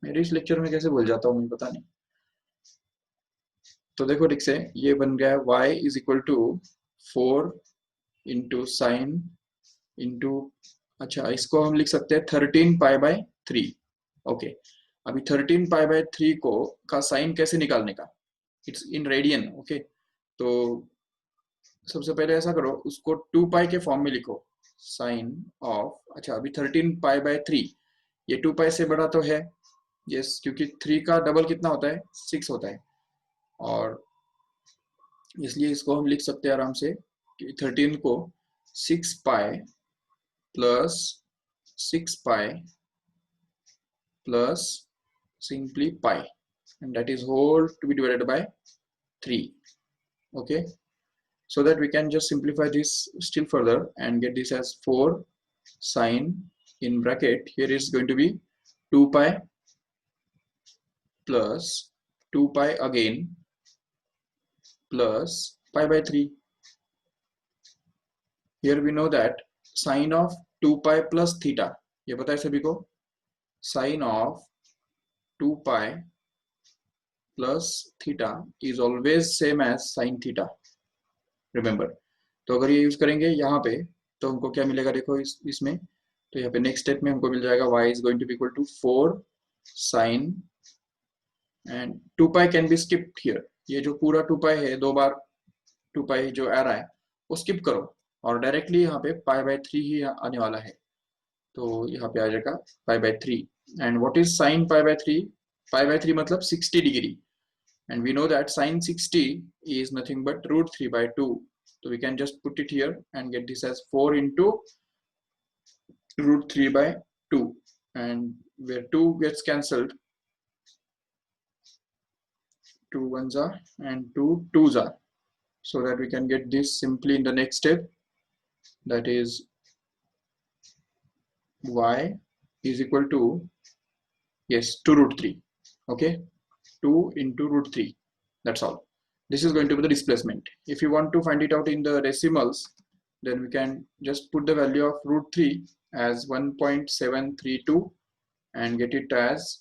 मेरे इस लेक्चर में कैसे भूल जाता हूँ मुझे पता नहीं। तो देखो ठीक से ये बन गया है y is equal to 4 into sine into, अच्छा इसको हम लिख सकते हैं 13 पाई बाय 3। ओके, अभी 13 पाई बाय 3 को का साइन कैसे निकालने का, इट्स इन रेडियन। ओके, तो सबसे पहले ऐसा करो, उसको 2 पाई के फॉर्म में लिखो, साइन ऑफ, अच्छा अभी 13 पाई बाय 3, ये 2 पाई से बड़ा तो है, यस, क्योंकि 3 का डबल कितना होता है, 6 होता है, और इसलिए इसको हम लिख सकते हैं आराम से कि 13 को 6 pi plus 6 pi plus simply pi, and that is whole to be divided by 3. Okay, so that we can just simplify this still further and get this as 4 sine in bracket, here is going to be 2 pi plus 2 pi again plus pi by 3. Here we know that sine of 2 pi plus theta, ये पता है सभी को, sine of 2 pi plus theta is always same as sin theta, remember। तो अगर ये use करेंगे यहाँ पे तो हमको क्या मिलेगा, देखो इसमें, तो यहाँ पे नेक्स्ट स्टेप में हमको मिल जाएगा y is going to be equal to 4 sine, and 2 pi can be skipped here, ये जो पूरा 2 पाई है, 2 बार 2 पाई जो आ रहा है वो स्किप करो, और डायरेक्टली यहाँ पे पाई बाय 3 ही आने वाला है, तो यहाँ पे आ जाएगा पाई by 3। And what is sine pi by 3, pi by 3 मतलब 60 degree, and we know that sine 60 is nothing but root 3 by 2, so we can just put it here and get this as 4 into root 3 by 2, and where 2 gets cancelled, 2 ones are and 2 twos are, so that we can get this simply in the next step, that is y is equal to, yes, 2 root 3. Okay, 2 into root 3, that's all. This is going to be the displacement. If you want to find it out in the decimals, then we can just put the value of root 3 as 1.732 and get it as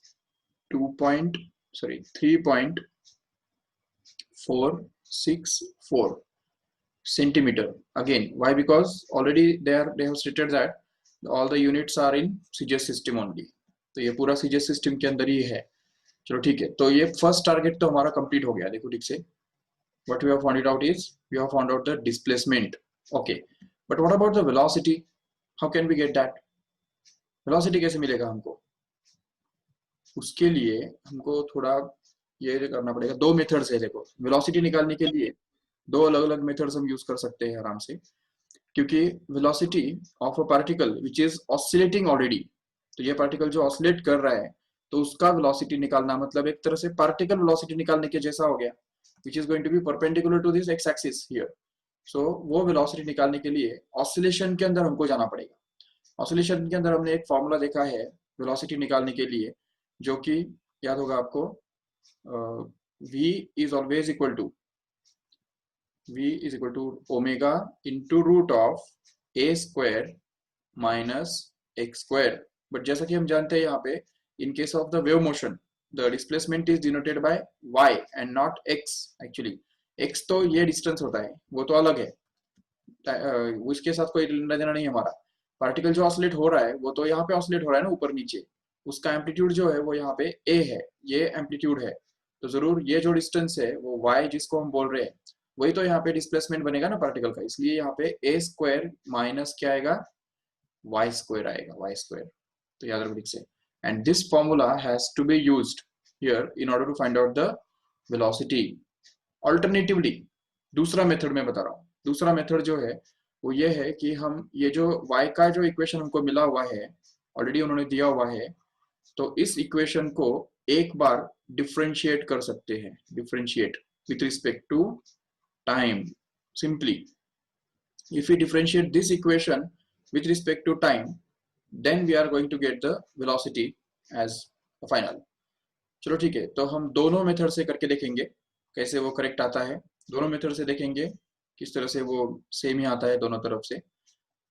3.464 centimeter. Again, why? Because already they have stated that all the units are in CGS system only, तो ये पूरा CGS system के अंदर ही है। चलो ठीक है, तो ये फर्स्ट टारगेट तो हमारा कंप्लीट हो गया, देखो ठीक से, what we have found it out is we have found out the displacement. Okay, but what about the velocity? How can we get that? velocity कैसे मिलेगा हमको, उसके लिए हमको थोड़ा ये करना पड़ेगा। दो मेथड्स है, देखो velocity निकालने के लिए दो अलग अलग मेथड्स हम यूज कर सकते हैं आराम से, क्योंकि velocity of a particle which is oscillating already, तो ये पार्टिकल जो ऑसिलेट कर रहा है तो उसका वेलोसिटी निकालना मतलब एक तरह से पार्टिकल वेलोसिटी निकालने के जैसा हो गया, which is going to be perpendicular to this x axis here. So वो वेलोसिटी निकालने के लिए ऑसिलेशन के अंदर हमको जाना पड़ेगा। ऑसिलेशन के अंदर हमने एक फॉर्मूला देखा है वेलोसिटी निकालने के लिए, जो कि याद होगा आपको, v is always equal to omega into root of a square minus x square। But जैसा कि हम जानते हैं यहाँ पे, in case of the wave motion the displacement is denoted by y and not x। actually x तो ये distance होता है, वो तो अलग है, उसके साथ कोई लेना देना नहीं हमारा। पार्टिकल जो ऑसिलेट हो रहा है वो तो यहाँ पे ऑसिलेट हो रहा है ना, ऊपर नीचे, उसका एम्पलीट्यूड जो है वो यहाँ पे a है, ये एम्पलीट्यूड है, तो जरूर ये जो डिस्टेंस है वो y जिसको हम बोल रहे हैं वही तो यहाँ पे डिस्प्लेसमेंट बनेगा ना पार्टिकल का, इसलिए यहाँ पे a स्क्वायर माइनस क्या आएगा, y स्क्वायर आएगा, y स्क्वायर। तो याद रखो ठीक से, and this formula has to be used here in order to find out the velocity। Alternatively, दूसरा मेथड मैं बता रहा हूँ, दूसरा मेथड जो है वो ये है कि हम ये जो y का जो इक्वेशन हमको मिला हुआ है, ऑलरेडी उन्होंने दिया हुआ है, तो इस इक्वेशन को एक बार डिफरेंशिएट कर सकते हैं, differentiate with respect to time simply। if we differentiate this equation with respect to time, then we are going to get the velocity as a final। चलो ठीक है, तो हम दोनों मेथड से करके देखेंगे कैसे वो करेक्ट आता है, दोनों मेथड से देखेंगे किस तरह से वो सेम ही आता है दोनों तरफ से।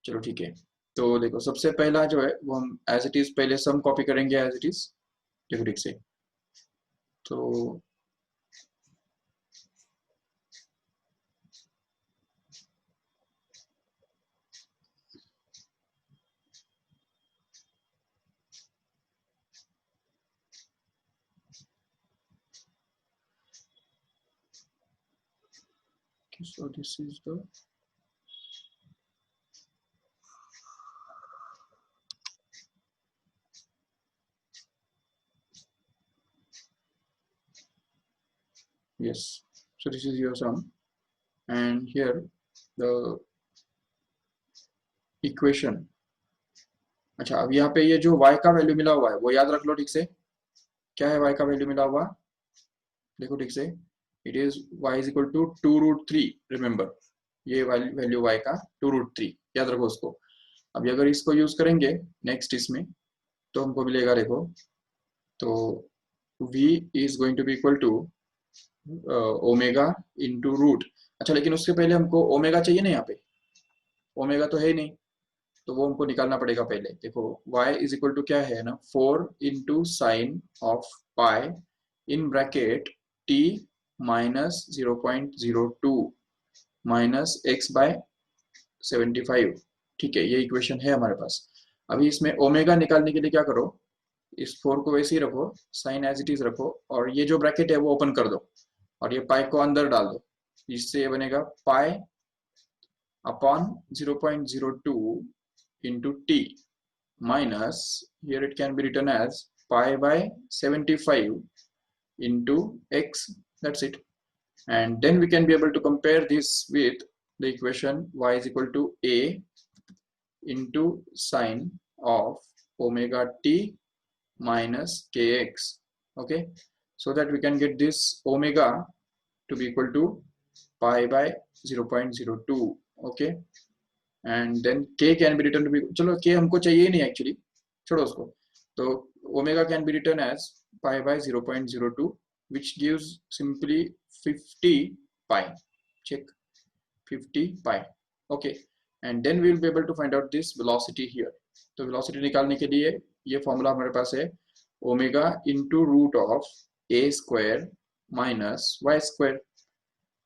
चलो ठीक है, तो देखो सबसे पहला जो है वो हम एज इट इज पहले सम कॉपी करेंगे एज इट इज, देखो ठीक से। तो this is the yes, so this is your sum, and here the equation. अच्छा, अब यहाँ पे ये जो y का वैल्यू मिला हुआ है वो याद रख लो ठीक से। क्या है y का वैल्यू मिला हुआ, देखो ठीक से। It is y is equal to 2√3, remember ये वैल्यू y का 2√3, याद रखो उसको। अभी अगर इसको यूज करेंगे नेक्स्ट इसमें, तो हमको मिलेगा, देखो, तो v is going to be equal to omega into root. अच्छा, लेकिन उसके पहले हमको ओमेगा चाहिए ना, यहाँ पे ओमेगा तो है ही नहीं, तो वो हमको निकालना पड़ेगा पहले। देखो y इज इक्वल टू क्या है ना, 4 into sine of pi in bracket t minus 0.02 minus x by 75। ठीक है, ये इक्वेशन है हमारे पास। अभी इसमें ओमेगा निकालने के लिए क्या करो, इस 4 को वैसे ही रखो, साइन एज इट इज रखो, और ये जो ब्रैकेट है वो ओपन कर दो, और ये पाई को अंदर डाल दो। इससे ये बनेगा pi upon 0.02 into t minus, here it can be written as pi by 75 into x, that's it. And then we can be able to compare this with the equation y is equal to a into sine of omega t minus kx. Okay, so that we can get this omega to be equal to pi by 0.02. Okay, and then k can be written to be, चलो k हमको चाहिए नहीं actually, छोड़ो उसको। तो omega can be written as pi by 0.02, which gives simply 50 pi. Check 50 pi. Okay, and then we will be able to find out this velocity here. तो velocity निकालने के लिए ये फॉर्मूला हमारे पास है, omega into root of a square minus Y square.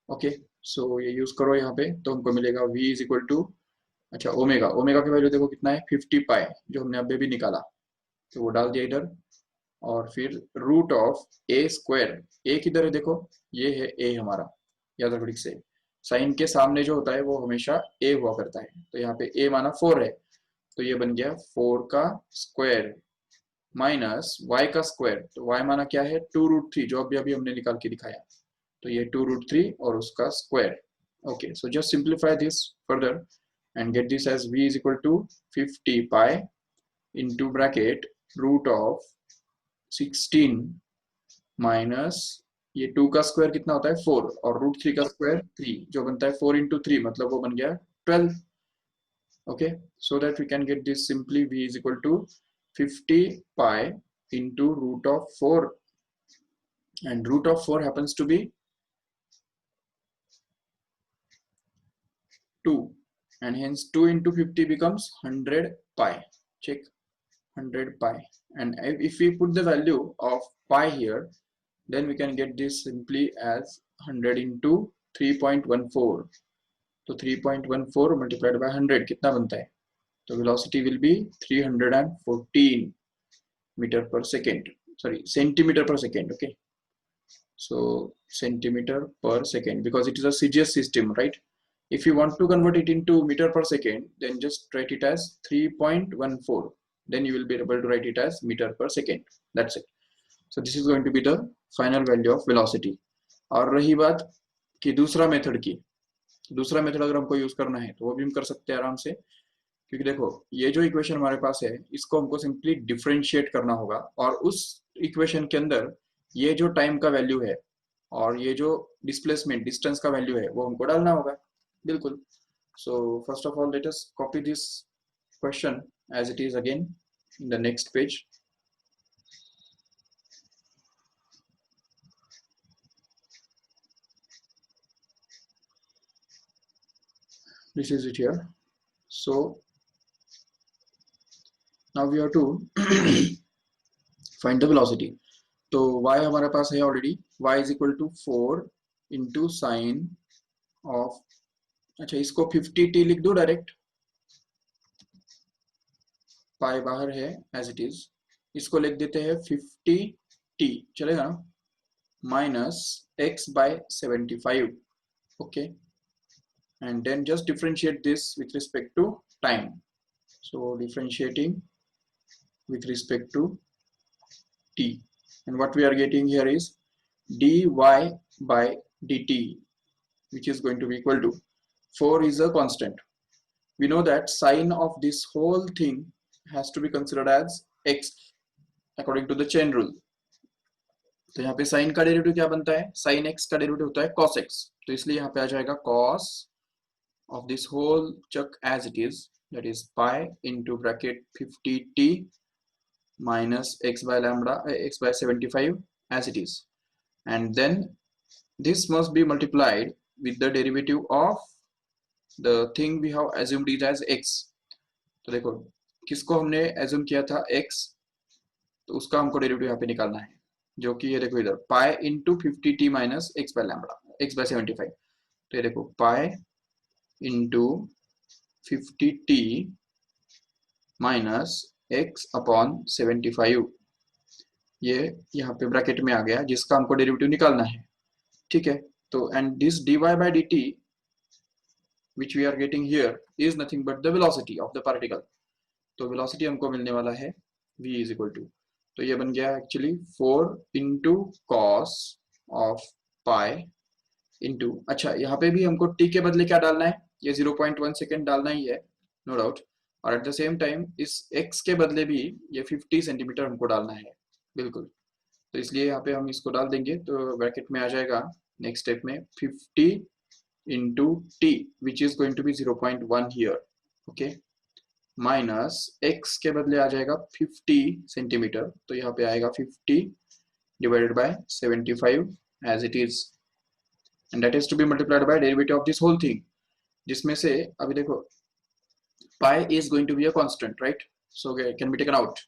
Okay, so ये use करो यहाँ पे, तो हमको मिलेगा v इज इक्वल टू, अच्छा, ओमेगा, ओमेगा की वैल्यू देखो कितना है, 50 पाई, जो हमने अभी भी निकाला, तो वो डाल दिया इधर। और फिर रूट ऑफ ए स्क्वायर, ए किधर है देखो, ये है ए हमारा, याद रखो ठीक से। साइन के सामने जो होता है वो हमेशा ए हुआ करता है, तो यहाँ पे ए माना 4 है, तो ये बन गया 4 का स्क्वायर माइनस वाई का स्क्वायर, तो वाई माना क्या है, 2√3, जो अभी अभी हमने निकाल के दिखाया, तो ये 2√3 और उसका square. Okay, so just simplify this further and get this as v is equal to 50 pi into bracket root of 16 minus, ये 2 का स्क्वायर कितना होता है 4, और रूट 3 का स्क्वायर 3, जो बनता है 4 into 3, मतलब वो बन गया 12। okay, so that we can get this simply v is equal to 50 pi into root of 4, and root of 4 happens to be 2, and hence 2 into 50 becomes 100 pi. Check 100 pi, and if we put the value of pi here, then we can get this simply as 100 into 3.14, तो 3.14 multiplied by 100 कितना बनता है, तो velocity will be 314 meter per second, sorry, centimeter per second. Okay, so centimeter per second, because it is a CGS system, right? If you want to convert it into meter per second, then just write it as 3.14, then you will be able to write it as meter per second. That's it. So this is going to be the final value of velocity. और रही बात कि दूसरा method की, दूसरा method अगर हमको use करना है तो वो भी हम कर सकते हैं आराम से, क्योंकि देखो ये जो इक्वेशन हमारे पास है इसको हमको सिंपली डिफरेंशिएट करना होगा, और उस इक्वेशन के अंदर ये जो टाइम का वैल्यू है और ये जो डिस्प्लेसमेंट डिस्टेंस का वैल्यू है वो हमको डालना होगा, बिल्कुल। So first of all, let us copy this question as it is again in the next page. This is it here. So now we have to find the velocity. तो y हमारे पास है already, y is equal to 4 into sine of, अच्छा इसको 50t लिख दो direct, पाई बाहर है एज इट इज, इसको लिख देते हैं 50t, चलेगा ना, minus x by 75, okay, and then just differentiate this with respect to time. So differentiating with respect to t, and what we are getting here is dy by dt, which is going to be equal to 4 is a constant. We know that sine of this whole thing has to be considered as x according to the chain rule. तो यहाँ पे sign का derivative क्या बनता है, sign x का derivative होता है cos x, तो इसलिए यहाँ पे आ जाएगा cos of this whole chunk as it is, that is pi into bracket 50t minus x by lambda, x by 75 as it is, and then this must be multiplied with the derivative of the thing we have assumed it as x. तो देखो किसको हमने assume किया था x, तो उसका हमको derivative यहाँ पे निकालना है, जो कि ये देखो इधर pi into 50t minus x by lambda, x by 75, तो ये देखो pi into 50t minus x upon 75, ये यहाँ पे ब्रैकेट में आ गया जिसका हमको डेरिवेटिव निकालना है, ठीक है। तो and this dy by dt which we are getting here is nothing but the velocity of the particle, तो वेलोसिटी हमको मिलने वाला है v is equal to, तो ये बन गया actually 4 into cos of pi into, अच्छा यहाँ पे भी हमको t के बदले क्या डालना है, ये 0.1 सेकेंड डालना ही है, नो डाउट, और एट द सेम टाइम इस x के बदले भी ये 50 सेंटीमीटर हमको डालना है, बिल्कुल, तो इसलिए यहाँ पे हम इसको डाल देंगे, तो ब्रैकेट में आ जाएगा नेक्स्ट स्टेप में 50 into t which is going to be 0.1 here, okay, minus x के बदले आ जाएगा 50 सेंटीमीटर, तो यहाँ पे आएगा 50 divided by 75 as it is, and that is to be multiplied by derivative of this whole thing, जिसमें से अभी देखो pi is going to be a constant, right, so can be taken out,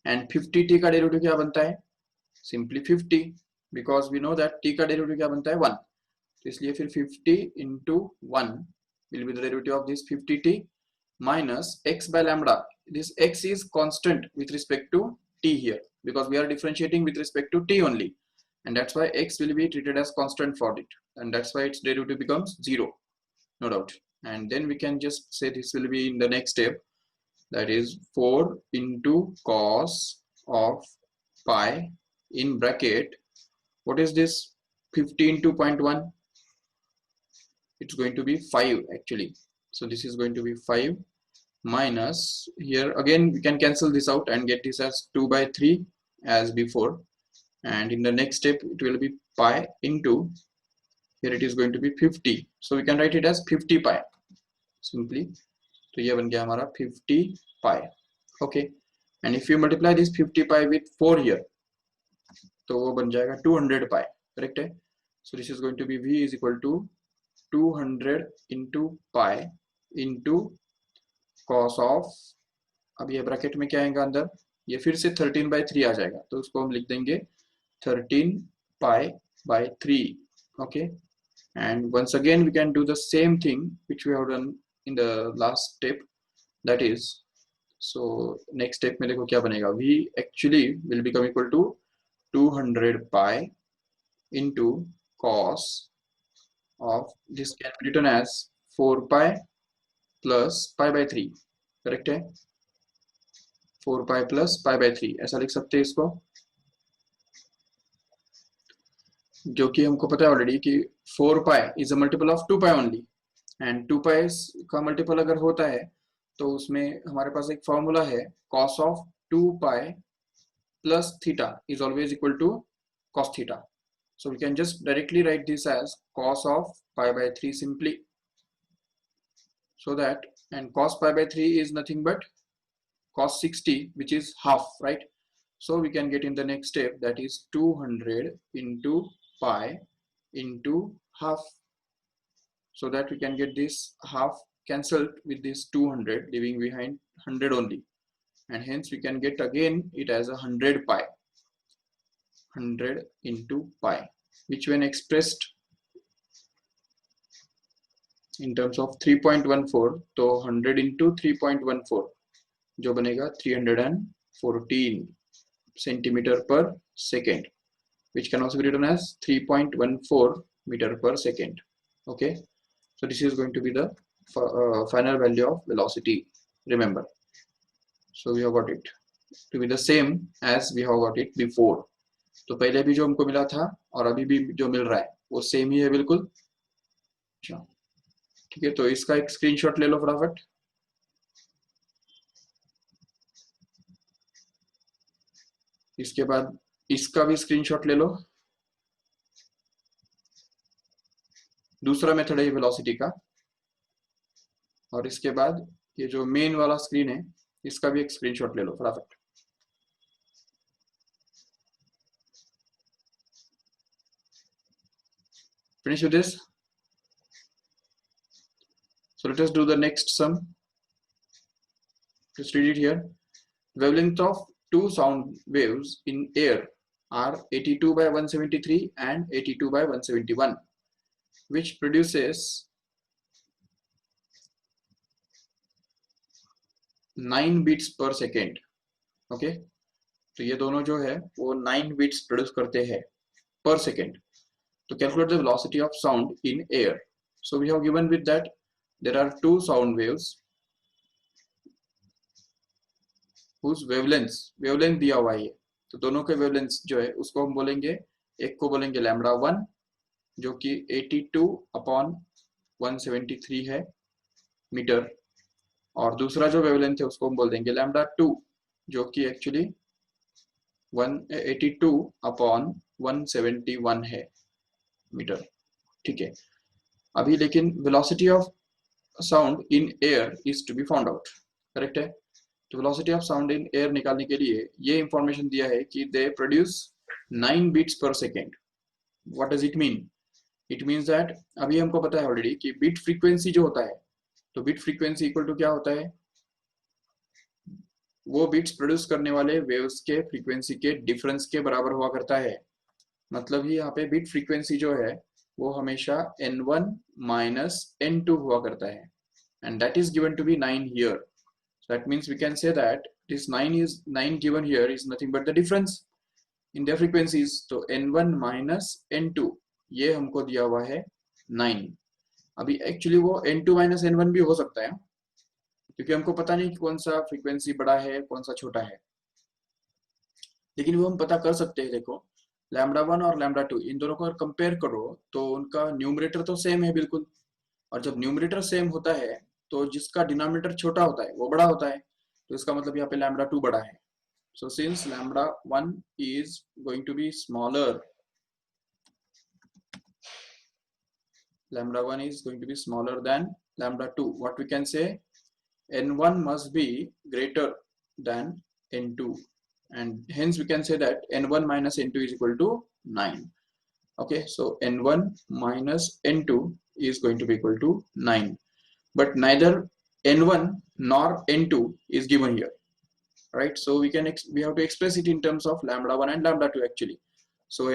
and 50t का derivative क्या बनता है, simply 50, because we know that t का derivative क्या बनता है 1, तो इसलिए फिर 50 into 1 will be the derivative of this 50t minus x by lambda. This x is constant with respect to t here because we are differentiating with respect to t only, and that's why x will be treated as constant for it, and that's why its derivative becomes 0, no doubt. And then we can just say this will be in the next step, that is 4 into cos of pi in bracket, what is this, 50 into 0.1, it's going to be 5 actually, so this is going to be 5 minus, here again we can cancel this out and get this as 2 by 3 as before, and in the next step it will be pi into, here it is going to be 50, so we can write it as 50 pi simply, तो ये बन गया हमारा 50 pi, okay, and if you multiply this 50 pi with 4 here, तो वो बन जाएगा 200 pi, correct है, so this is going to be v is equal to 200 into pi into cos of, अब ये ब्रैकेट में क्या आएगा अंदर, ये फिर से 13/3 आ जाएगा, तो उसको हम लिख देंगे 13 pi by 3, okay, and once again we can do the same thing which we have done in the last step, that is, so next step में देखो क्या बनेगा, v actually will become equal to 200 pi into cos of, this can be written as 4 pi plus pi by 3, correct है, 4 pi plus pi by 3 ऐसा लिख सकते हैं इसको, जो कि हमको पता है ऑलरेडी कि 4 pi is a multiple of 2 pi only, and 2 पाई का मल्टीपल अगर होता है तो उसमें हमारे पास एक फॉर्मूला है, cos of 2 pi plus theta is always equal to cos theta, so we can just directly write this as cos of pi by 3 simply, so that, and cos pi by 3 is nothing but cos 60, which is half, right, so we can get in the next step, that is 200 into pi into half, so that we can get this half cancelled with this 200, leaving behind 100 only, and hence we can get again it as 100 pi, 100 into pi, which when expressed in terms of 3.14, तो 100 into 3.14 जो बनेगा 314 centimeter per second, which can also be written as 3.14 meter per second. Okay, so this is going to be the final value of velocity, remember. So we have got it to be the same as we have got it before. तो पहले भी जो हमको मिला था और अभी भी जो मिल रहा है वो सेम ही है बिल्कुल. ठीक है, तो इसका एक स्क्रीनशॉट ले लो फटाफट. इसके बाद इसका भी स्क्रीनशॉट ले लो. दूसरा मेथड है वेलोसिटी का. और इसके बाद ये जो मेन वाला स्क्रीन है इसका भी एक स्क्रीनशॉट ले लो फटाफट. Finish with this. So let us do the next sum. Just read it here. Wavelength of two sound waves in air are 82 by 173 and 82 by 171, which produces 9 beats per second. Okay, तो ये दोनों जो है वो 9 beats produce करते हैं per second. To calculate the velocity of sound in air, so we have given with that there are two sound waves whose wavelength दिया हुआ है. तो दोनों के wavelength जो है उसको हम बोलेंगे, एक को बोलेंगे लैम्बडा 1 जो कि 82 अपॉन 173 है मीटर, और दूसरा जो वेवलेंथ है उसको हम बोल देंगे लैम्बडा 2 जो कि एक्चुअली 182 अपॉन 171 है मीटर. ठीक है, अभी लेकिन velocity of sound in air is to be found out. Correct है. तो velocity of sound in air निकालने के लिए ये इंफॉर्मेशन दिया है कि they produce 9 beats per second. What does it mean? It means that अभी हमको पता है ऑलरेडी कि बीट फ्रीक्वेंसी जो होता है, तो बीट फ्रीक्वेंसी इक्वल टू क्या होता है, वो बीट्स प्रोड्यूस करने वाले वेव्स के फ्रीक्वेंसी के डिफरेंस के बराबर हुआ करता है. मतलब ही यहाँ पे बीट फ्रीक्वेंसी जो है वो हमेशा n1 minus n2 हुआ करता है, and that is given to be 9 here. So that means we can say that this 9 given here is nothing but the difference in their frequencies. तो n1 minus n2 ये हमको दिया हुआ है 9. अभी एक्चुअली वो n2 minus n1 भी हो सकता है क्योंकि हमको पता नहीं कि कौन सा फ्रीक्वेंसी बड़ा है कौन सा छोटा है, लेकिन वो हम पता कर सकते हैं. देखो लैम्बडा 1 और लैम्बडा 2 इन दोनों को कंपेयर करो तो उनका न्यूमरेटर तो सेम है बिल्कुल, और जब न्यूमरेटर सेम होता है तो जिसका डिनोमिनेटर छोटा होता है वो बड़ा होता है. तो इसका मतलब यहाँ पे लैम्बडा 2 बड़ा है. So since lambda 1 is going to be smaller, lambda 1 is going to be smaller than lambda 2, what we can say, n1 must be greater than n2, and hence we can say that n1 minus n2 is equal to 9. Okay, so n1 minus n2 is going to be equal to 9, but neither n1 nor n2 is given here, right? So we have to express it in terms of lambda 1 and lambda 2 actually. So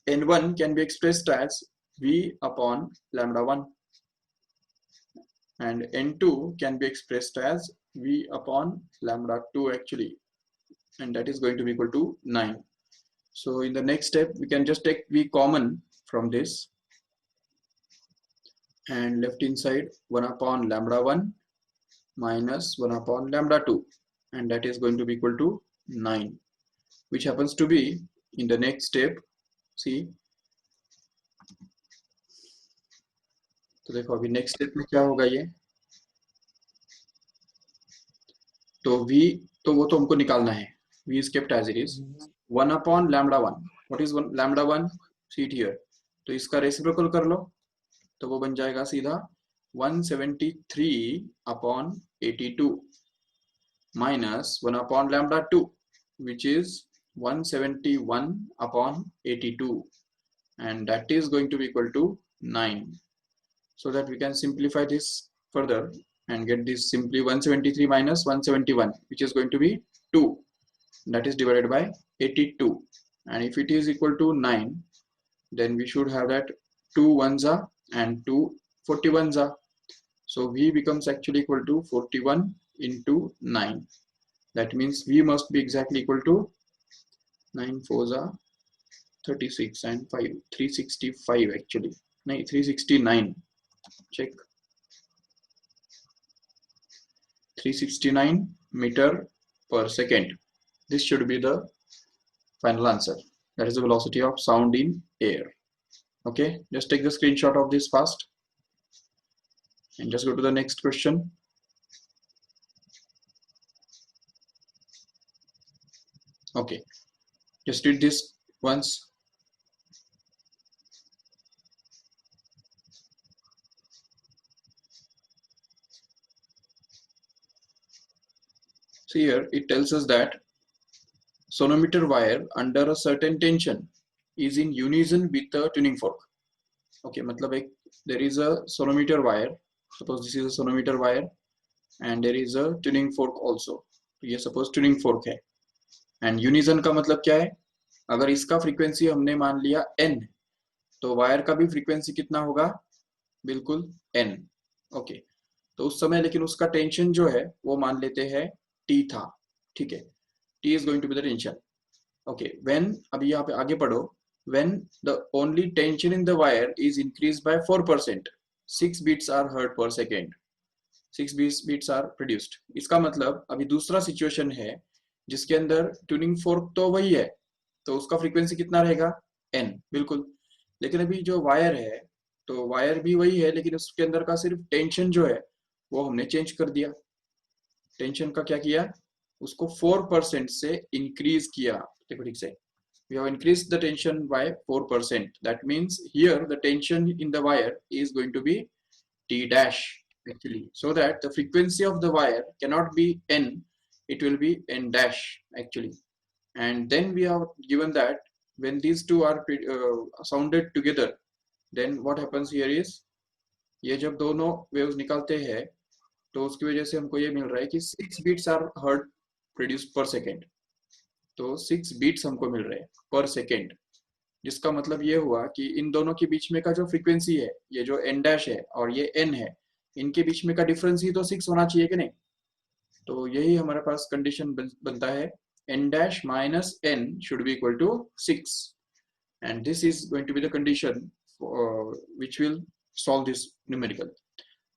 n1 can be expressed as v upon lambda 1 and n2 can be expressed as v upon lambda 2 actually, and that is going to be equal to 9. So in the next step we can just take v common from this and left inside 1 upon lambda 1 minus 1 upon lambda 2, and that is going to be equal to 9, which happens to be in the next step. See, तो देखो अभी next step में क्या होगा ये, तो v तो वो तो हमको निकालना है, v is kept as it is 1 upon lambda 1. what is lambda 1? see it here, तो इसका रेसिप्रोकल कर लो तो वो बन जाएगा सीधा 173 upon 82 minus 1 upon lambda 2 which is 171 upon 82, and that is going to be equal to 9. So that we can simplify this further and get this simply 173 minus 171, which is going to be 2, that is divided by 82, and if it is equal to 9, then we should have that 2 ones are and 2 41s are. So V becomes actually equal to 41 into 9. That means V must be exactly equal to 9 fours are 36 and 5 365 actually. No, 369. Check. 369 meter per second. This should be the final answer. That is the velocity of sound in air. Okay, just take the screenshot of this fast and just go to the next question. Okay, just read this once. So here it tells us that sonometer wire under a certain tension is in unison with the tuning fork. Okay, मतलब एक there is a sonometer wire. Suppose this is a sonometer wire and there is a tuning fork also. तो ये suppose tuning fork है. And unison का मतलब क्या है? अगर इसका फ्रीक्वेंसी हमने मान लिया n, तो वायर का भी फ्रीक्वेंसी कितना होगा? बिल्कुल n. ओके, तो उस समय लेकिन उसका टेंशन जो है वो मान लेते हैं T था. ठीक है, T is going to be the tension. Okay, when अभी यहाँ पे आगे पढ़ो, when the only tension in the wire is increased by 4%, 6 beats are heard per second. 6 beats are produced. इसका मतलब अभी दूसरा सिचुएशन है जिसके अंदर ट्यूनिंग फोर्क तो वही है, तो उसका फ्रीक्वेंसी कितना रहेगा? n. बिल्कुल. लेकिन अभी जो वायर है, तो वायर भी वही है लेकिन उसके अंदर का सिर्फ टेंशन जो है वो हमने चेंज कर दिया. टेंशन का क्या किया? उसको 4% से इंक्रीज किया. देखो ठीक से, we have increased the tension by 4%. That means here the tension in the wire is going to be T dash actually, so that the frequency of the wire cannot be n, it will be n dash actually. And then we have given that when these two are sounded together, then what happens here is, ये जब दोनों waves निकालते हैं तो उसकी वजह से हमको ये मिल रहा है कि 6 beats are heard produced per second. तो 6 बीट्स हमको मिल रहे हैं पर सेकेंड, जिसका मतलब ये हुआ कि इन दोनों के बीच में का जो फ्रीक्वेंसी है, ये जो n डैश है और ये n है, इनके बीच में का डिफरेंस ही तो 6 होना चाहिए कि नहीं? तो यही हमारे पास कंडीशन बनता है, n dash minus n should be equal to 6, and this is going to be the condition which will solve this numerical.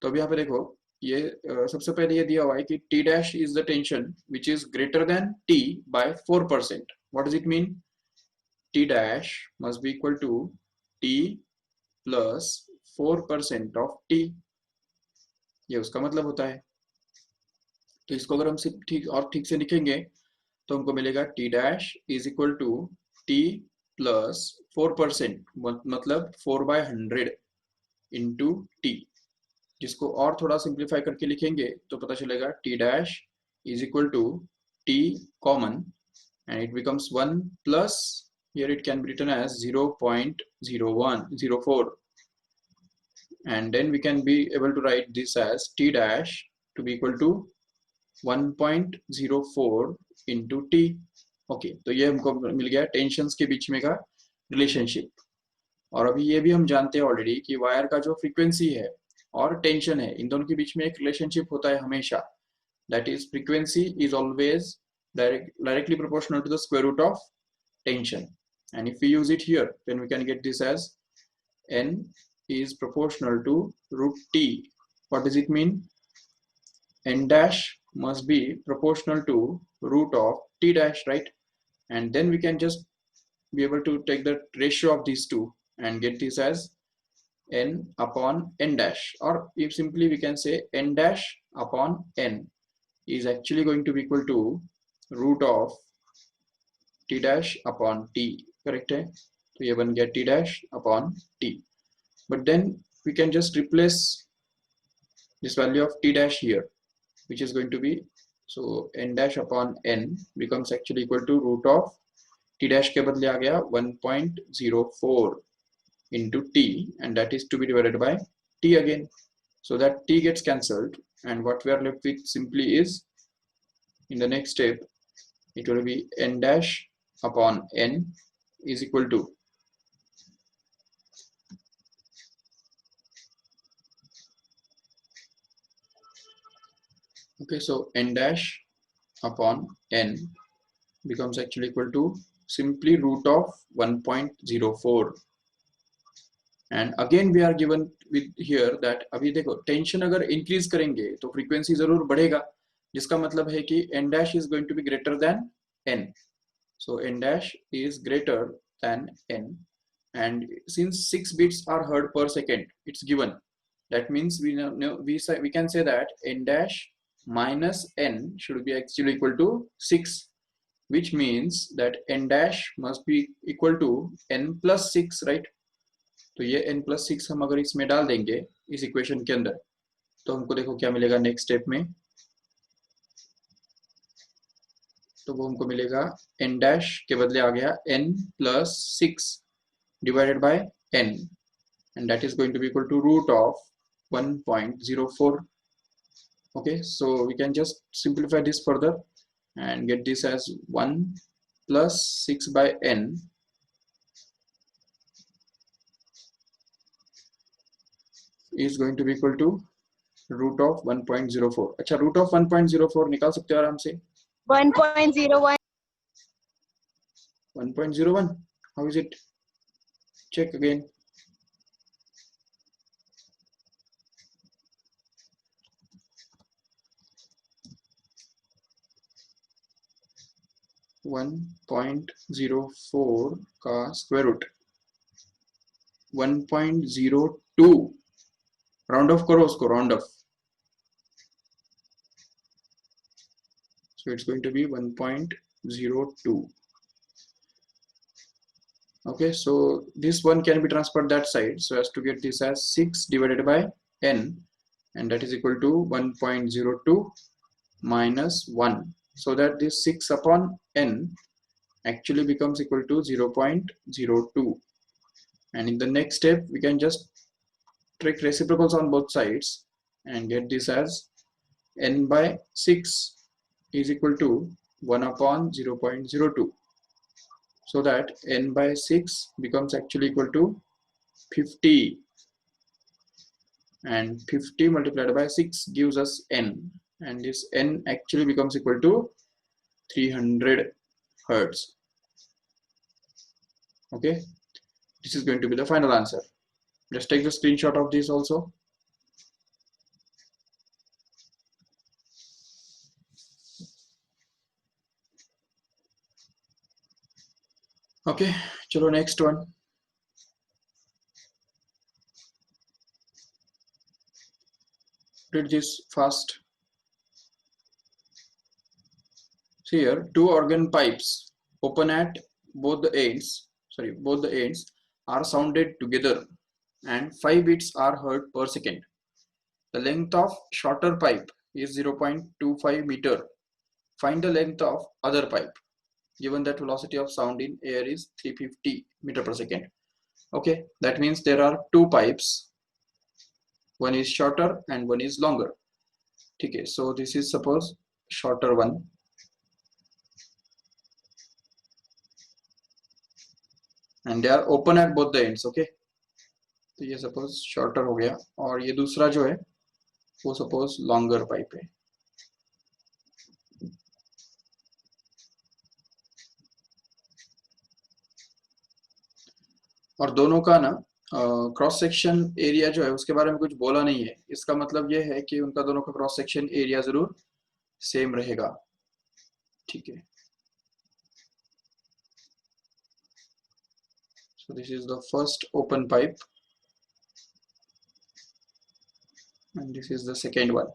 तो अभी यहाँ पे देखो, ये सबसे पहले ये दिया हुआ है कि T dash is the tension which is greater than T by 4%. What does it mean? T dash must be equal to T plus 4% of T. ये उसका मतलब होता है. तो इसको अगर हम ठीक से लिखेंगे तो हमको मिलेगा T dash is equal to T plus 4%, मतलब 4/100 into T. जिसको और थोड़ा सिंप्लीफाई करके लिखेंगे तो पता चलेगा T dash is equal to T common and it becomes 1 plus, here it can be written as 0.0104, and then we can be able to write this as T dash to be equal to 1.04 into T. Okay, तो ये हमको मिल गया tensions के बीच में का relationship. और अभी ये भी हम जानते हैं ऑलरेडी कि वायर का जो फ्रीक्वेंसी है और टेंशन है, इन दोनों के बीच में एक रिलेशनशिप होता है हमेशा. That is frequency is always directly proportional to the square root of tension, and if we use it here then we can get this as n is proportional to root t. What does it mean? N dash must be proportional to root of t dash, right? And then we can just be able to take the ratio of these two and get this as n upon n dash, or if simply we can say n dash upon n is actually going to be equal to root of t dash upon t. correct है? तो ये बन गया t dash upon t. But then we can just replace this value of t dash here, which is going to be, so n dash upon n becomes actually equal to root of t dash के बदले आ गया 1.04 into t, and that is to be divided by t again, so that t gets cancelled, and what we are left with simply is, in the next step it will be n dash upon n is equal to okay, so n dash upon n becomes actually equal to simply root of 1.04. and again we are given with here that अभी देखो tension अगर increase करेंगे तो frequency जरूर बढ़ेगा, जिसका मतलब है कि n dash is going to be greater than n. So n dash is greater than n, and since 6 bits are heard per second, it's given. That means we can say that n dash minus n should be actually equal to 6, which means that n dash must be equal to n plus 6, right? तो ये n plus 6 हम अगर इसमें डाल देंगे इस equation के अंदर, तो हमको देखो क्या मिलेगा नेक्स्ट स्टेप में। तो वो हमको मिलेगा n डैश के बदले आ गया n plus 6 divided by n, and that is going to be equal to root of 1.04. okay, so we can just simplify this further and get this as 1 plus 6 by n is going to be equal to root of 1.04. अच्छा, root of 1.04 निकाल सकते हो आराम से। 1.01. 1.01. How is it? Check again. One 1.04 का square root 1.02, round of करो उसको, round of, so it's going to be 1.02. okay, so this one can be transferred that side so as to get this as 6 divided by n, and that is equal to 1.02 minus 1, so that this 6 upon n actually becomes equal to 0.02. and in the next step we can just take reciprocals on both sides and get this as n by 6 is equal to 1 upon 0.02, so that n by 6 becomes actually equal to 50, and 50 multiplied by 6 gives us n, and this n actually becomes equal to 300 hertz. okay, this is going to be the final answer. Let's take the screenshot of this also. okay, chalo next one. Read this fast. See here, two organ pipes open at both the ends, both the ends are sounded together and 5 beats are heard per second. The length of shorter pipe is 0.25 meter. Find the length of other pipe given that velocity of sound in air is 350 meter per second. okay, that means there are two pipes, one is shorter and one is longer. okay, so this is suppose shorter one, and they are open at both the ends. okay, तो ये suppose shorter हो गया, और ये दूसरा जो है वो सपोज लॉन्गर पाइप है. और दोनों का ना क्रॉस सेक्शन एरिया जो है उसके बारे में कुछ बोला नहीं है. इसका मतलब ये है कि उनका दोनों का क्रॉस सेक्शन एरिया जरूर सेम रहेगा. ठीक है, so this is the first open pipe and this is the second one.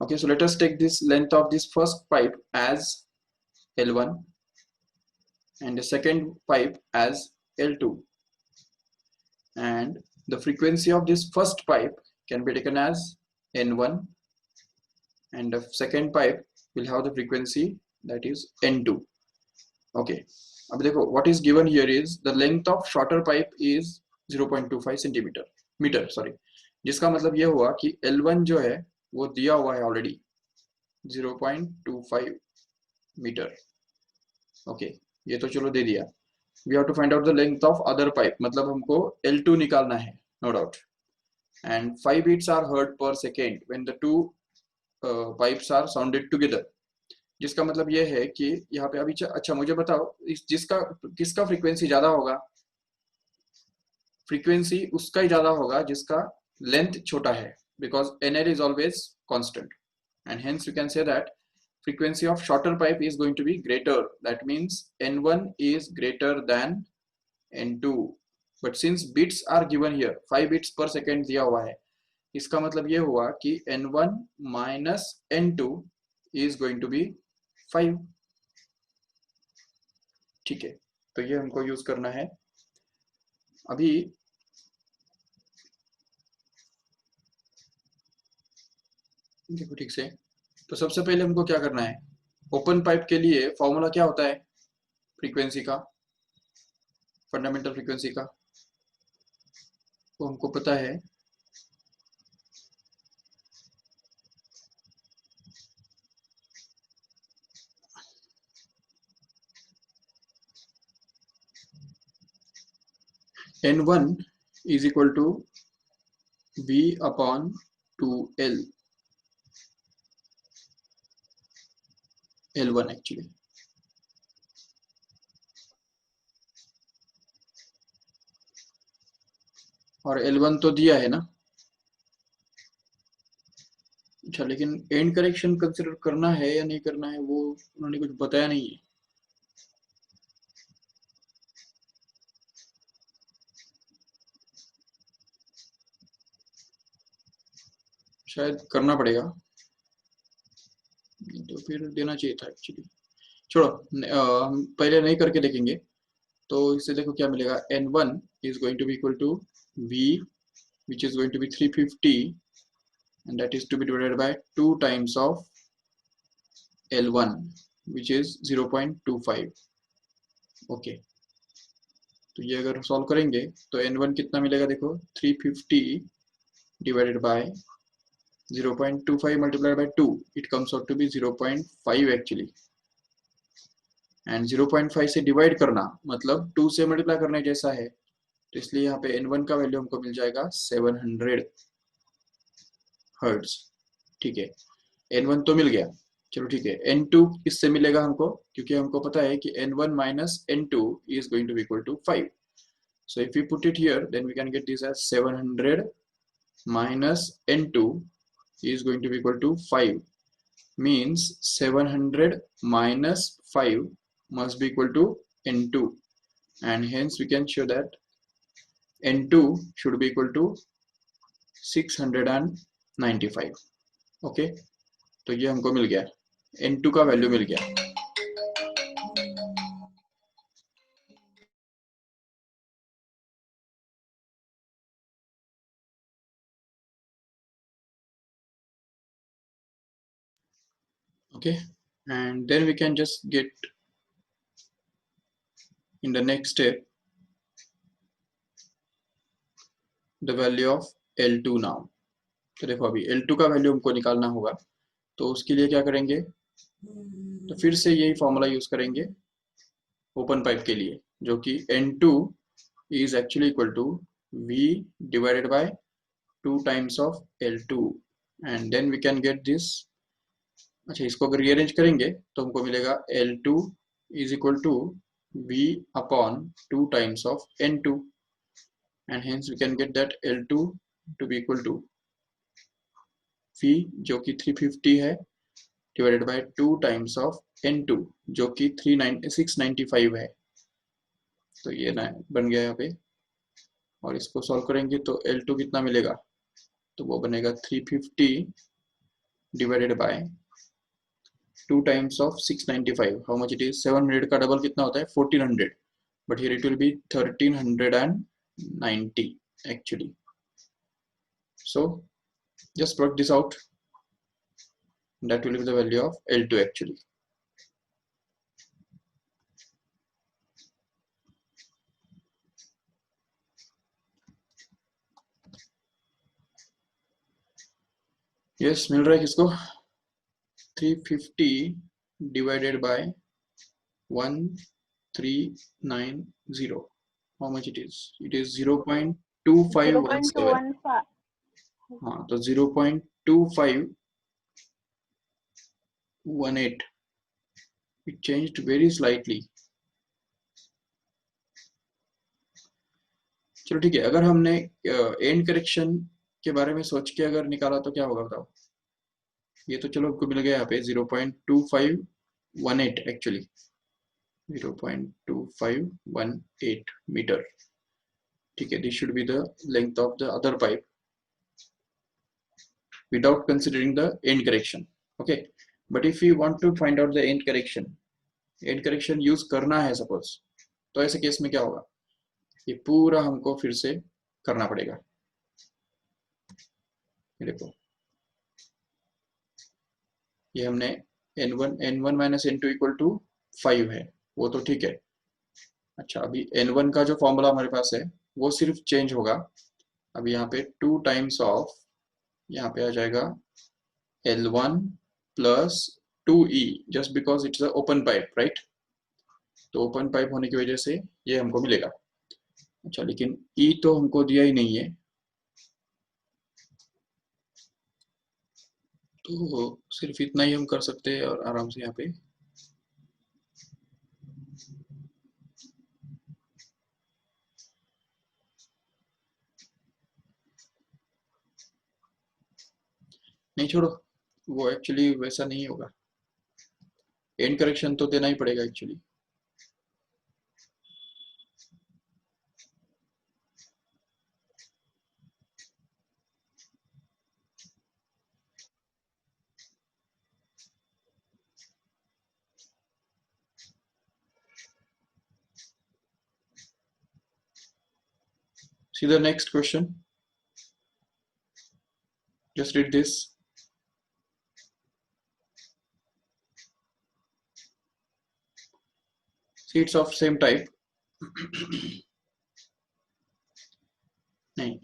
okay, so let us take this length of this first pipe as L1 and the second pipe as L2, and the frequency of this first pipe can be taken as N1 and the second pipe will have the frequency that is N2. okay, अब देखो what is given here is the length of shorter pipe is 0.25 centimeter metre, sorry, जिसका मतलब ये हुआ कि L1 जो है वो दिया हुआ है ऑलरेडी, 0.25 मीटर। ओके, ये तो चलो दे दिया। We have to find out the length of other pipe, मतलब हमको L2 निकालना है, no doubt. And 5 beats are heard per second when the two pipes are sounded together. जिसका मतलब ये है कि यहाँ पे अभी अच्छा मुझे बताओ, इस जिसका किसका फ्रीक्वेंसी ज्यादा होगा? फ्रीक्वेंसी उसका ही ज्यादा होगा जिसका लेंथ छोटा है, because NL is always constant, and hence we can say that frequency of shorter pipe is going to be greater. That means N1 is greater than N2. But since bits are given here, 5 bits per second दिया हुआ है, इसका मतलब ये हुआ कि N1 minus N2 is going to be 5. ठीक है, तो ये हमको यूज करना है। अभी देखो ठीक से, तो सबसे पहले हमको क्या करना है? ओपन पाइप के लिए फॉर्मूला क्या होता है फ्रीक्वेंसी का, फंडामेंटल फ्रीक्वेंसी का? वो हमको पता है, N1 is equal to V upon 2L, L1 actually. और L1 तो दिया है ना। अच्छा, लेकिन एंड करेक्शन कंसिडर करना है या नहीं करना है वो उन्होंने कुछ बताया नहीं है। शायद करना पड़ेगा, तो फिर देना चाहिए था एक्चुअली। छोड़ो, हम पहले नहीं करके देखेंगे। तो इससे देखो क्या मिलेगा, N1 is going to be equal to V, which is going to be 350, and that is to be divided by 2 times of L1, which is 0.25. Okay, तो ये अगर सॉल्व करेंगे तो N1 कितना मिलेगा? देखो 350 divided by 0.25 multiplied by 2, it comes out to be 0.5 actually. And 0.5 से divide करना मतलब 2 से मल्टीप्लाई करने जैसा है, तो इसलिए यहाँ पे N1 का वैल्यू हमको मिल जाएगा 700 हर्ट्ज। ठीक है, N1 तो मिल गया। चलो ठीक है, N2 किससे मिलेगा हमको? क्योंकि हमको पता है कि N1 minus N2 is going to be equal to 5. So if we put it here, then we can get this as 700 minus N2 is going to be equal to 5. Means 700 minus 5 must be equal to N2, and hence we can show that N2 should be equal to 695. Okay, तो ये हमको मिल गया, N2 का value मिल गया। Okay, and then we can just get in the next step the value of L2 now. तो देखो अभी L2 का वैल्यू हमको निकालना होगा, तो उसके लिए क्या करेंगे? तो फिर से यही फॉर्मूला यूज करेंगे ओपन पाइप के लिए, जो कि N2 is actually equal to V divided by 2 times of L2, and then we can get this। अच्छा, इसको अगर रीअरेंज करेंगे तो हमको मिलेगा L2 is equal to V upon 2 times of N2, and hence we can get that L2 to be equal to V जो कि 350 है divided by 2 times of N2 जो कि 695 है। तो ये ना बन गया यहाँ पे, और इसको सॉल्व करेंगे तो L2 कितना मिलेगा? तो वो बनेगा 350 divided by 2 times of 695. How much it is? 700 का डबल कितना होता है? 1400, but here it will be 1390 actually. So just work this out, that will be the value of L2 actually. Yes, मिल रहा है किसको? 350 divided by 1390. How much it is? It is 0.2517. 0.215. हाँ, तो 0.2518. It changed very slightly. चलो ठीक है, अगर हमने एंड करेक्शन के बारे में सोच के अगर निकाला तो क्या होगा बताओ? ये तो चलो हमको मिल गया यहाँ पे 0.2518 एक्चुअली 0.2518 मीटर. ठीक है, this should be the length of the other pipe without considering the end correction. Okay, but if you want to find out the end correction use करना है suppose, तो ऐसे केस में क्या होगा? ये पूरा हमको फिर से करना पड़ेगा. देखो, ये हमने n1 minus n2 equal to 5 है, वो तो ठीक है. अच्छा, अभी n1 का जो फॉर्मूला हमारे पास है वो सिर्फ चेंज होगा. अभी यहाँ पे 2 times ऑफ, यहाँ पे आ जाएगा L1 plus 2E, just because it's a open pipe, right? तो ओपन पाइप होने की वजह से ये हमको मिलेगा. अच्छा, लेकिन E तो हमको दिया ही नहीं है, तो सिर्फ इतना ही हम कर सकते हैं और आराम से यहाँ पे नहीं, छोड़ो, वो एक्चुअली वैसा नहीं होगा. एंड करेक्शन तो देना ही पड़ेगा actually. See the next question. Just read this. See, it's of same type.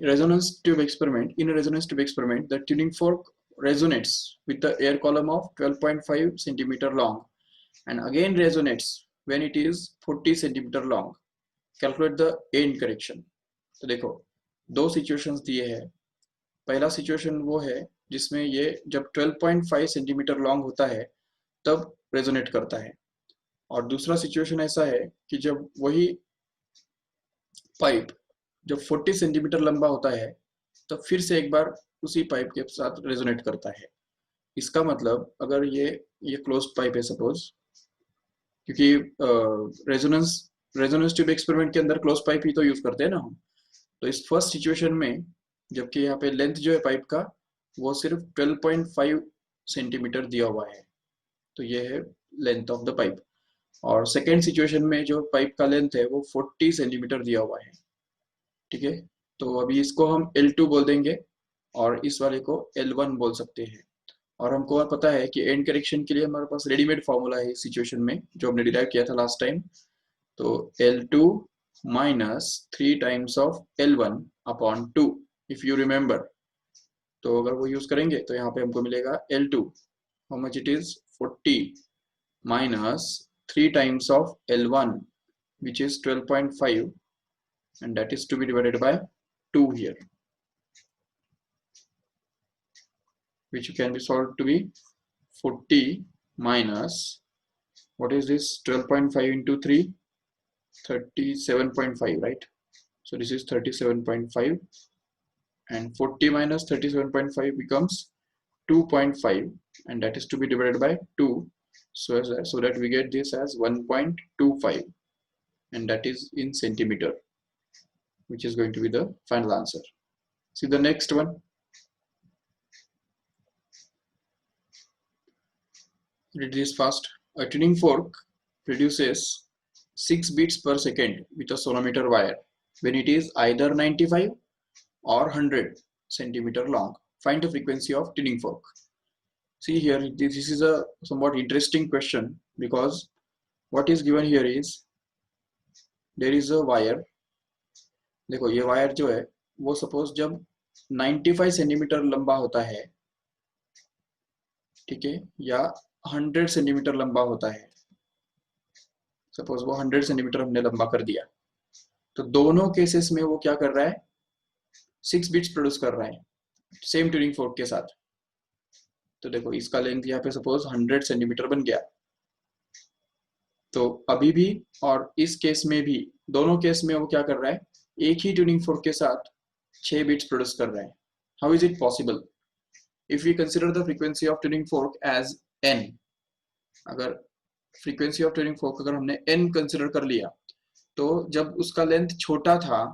Resonance tube experiment. In a resonance tube experiment, the tuning fork resonates with the air column of 12.5 centimeter long, and again resonates when it is 40 centimeter long. Calculate the end correction. तो देखो, दो situations दिए हैं. पहला situation वो है जिसमें ये जब 12.5 सेंटीमीटर लॉन्ग होता है तब रेजोनेट करता है, और दूसरा सिचुएशन ऐसा है कि जब वही पाइप जब 40 सेंटीमीटर लंबा होता है तब फिर से एक बार उसी पाइप के साथ रेजोनेट करता है. इसका मतलब अगर ये क्लोज पाइप है सपोज, क्योंकि रेजोनेंस ट्यूब एक्सपेरिमेंट के अंदर क्लोज पाइप ही तो यूज करते हैं ना हम. तो इस फर्स्ट सिचुएशन में जबकि यहाँ पे लेंथ जो है पाइप का वो सिर्फ 12.5 सेंटीमीटर दिया हुआ है, तो ये है लेंथ ऑफ द पाइप. और सेकेंड सिचुएशन में जो पाइप का लेंथ है वो 40 सेंटीमीटर दिया हुआ है. ठीक है, तो अभी इसको हम L2 बोल देंगे और इस वाले को L1 बोल सकते हैं. और हमको और पता है कि एंड करेक्शन के लिए हमारे पास रेडीमेड फॉर्मूला है इस सिचुएशन में जो हमने डिराइव किया था लास्ट टाइम. तो L2 minus 3 times of L1 upon 2, if you remember. तो अगर वो यूज करेंगे तो यहाँ पे हमको मिलेगा L2, how much it is 40 minus 3 times of L1 which is 12.5, and that is to be divided by 2 here, which can be solved to be 40 minus, what is this, 12.5 into 3, 37.5, right? So this is 37.5, and 40 minus 37.5 becomes 2.5, and that is to be divided by 2, so that we get this as 1.25, and that is in centimeter, which is going to be the final answer. See the next one. Read this fast. A tuning fork produces 6 beats per second with a sonometer wire when it is either 95 or 100 centimeter long. Find the frequency of tuning fork. See here, this is a somewhat interesting question because what is given here is there is a wire. देखो, ये wire जो है वो suppose जब 95 centimetre लंबा होता है, ठीक है, या 100 सेंटीमीटर लंबा होता है, सपोज वो 100 सेंटीमीटर हमने लंबा कर दिया, तो दोनों केसेस में वो क्या कर रहा है, 6 बिट्स प्रोड्यूस कर रहा है सेम ट्यूनिंग फोर्क के साथ। तो देखो इसका लेंथ यहाँ पे सपोज 100 सेंटीमीटर बन गया, तो अभी भी और इस केस में भी, दोनों केस में वो क्या कर रहा है, एक ही ट्यूनिंग फोर्क के साथ 6 बिट्स प्रोड्यूस कर रहा है। How is it possible? If we consider the frequency of tuning fork as n, अगर फ्रीक्वेंसी ऑफ ट्यूनिंग फोर्क अगर हमने n कंसिडर कर लिया, तो जब उसका लेंथ छोटा था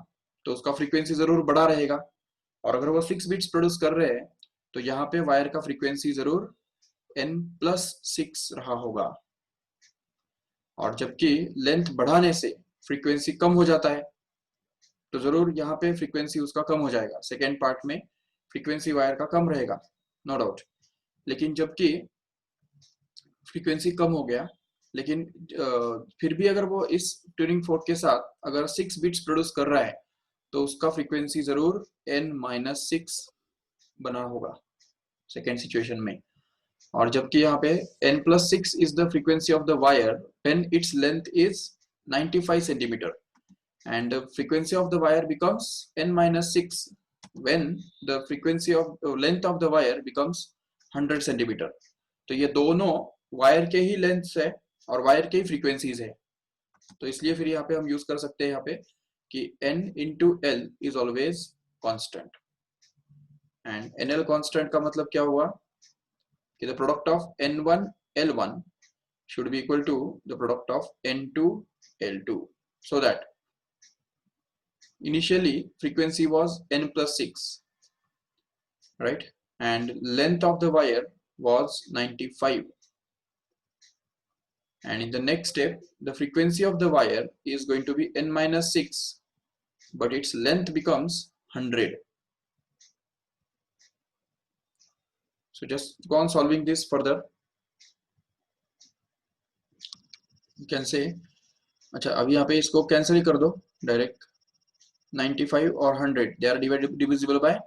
तो उसका फ्रीक्वेंसी जरूर बड़ा रहेगा, और अगर वो 6 बिट्स प्रोड्यूस कर रहे हैं तो यहाँ पे वायर का फ्रीक्वेंसी जरूर n+6 रहा होगा, और जबकि लेंथ बढ़ाने से फ्रीक्वेंसी कम हो जाता है, तो जरूर यहाँ पे फ्रीक्वेंसी उसका कम हो जाएगा, सेकेंड पार्ट में फ्रीक्वेंसी वायर का कम रहेगा, नो डाउट। लेकिन जबकि फ्रीक्वेंसी कम हो गया, लेकिन फिर भी अगर वो इस ट्यूनिंग फोर्क के साथ अगर 6 बिट्स प्रोड्यूस कर रहा है तो उसका फ्रीक्वेंसी जरूर n-6 बना होगा सेकेंड सिचुएशन में। और जबकि यहाँ पे n+6 is the frequency of the wire when its length is 95 centimeter, and the frequency of the wire becomes n-6 when the frequency of length of the wire becomes 100 centimeter। तो ये दोनों wire के ही length है और wire के ही frequencies है, तो इसलिए फिर यहाँ पे हम यूज कर सकते हैं यहाँ पे कि n into L is always constant, and NL constant का मतलब क्या हुआ कि the product of N1 L1 should be equal to the product of N2 L2, so that initially frequency was n+6, right, and length of the wire was 95, and in the next step the frequency of the wire is going to be n-6, but its length becomes 100. So just go on solving this further. You can say, अच्छा अभी यहाँ पे इसको cancel ही कर दो direct, 95 और 100 they are divisible by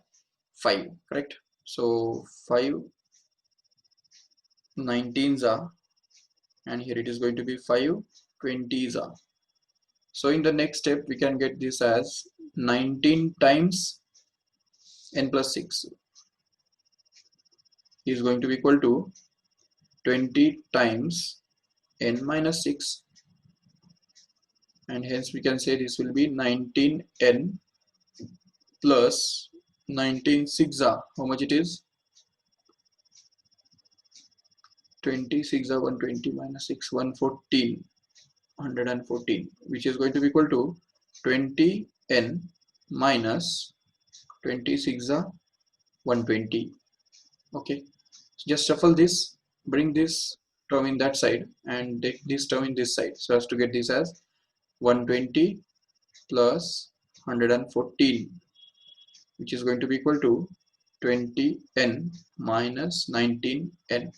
5, correct? So 5 19s are, and here it is going to be 5 20s are. So in the next step we can get this as 19 times n+6 is going to be equal to 20 times n-6, and hence we can say this will be 19n plus 19 6 how much it is, 20 6 120 minus 6 114, 114, which is going to be equal to 20n minus 26 120. Okay, so just shuffle this, bring this term in that side and take this term in this side, so as to get this as 120 plus 114, which is going to be equal to 20n minus 19n,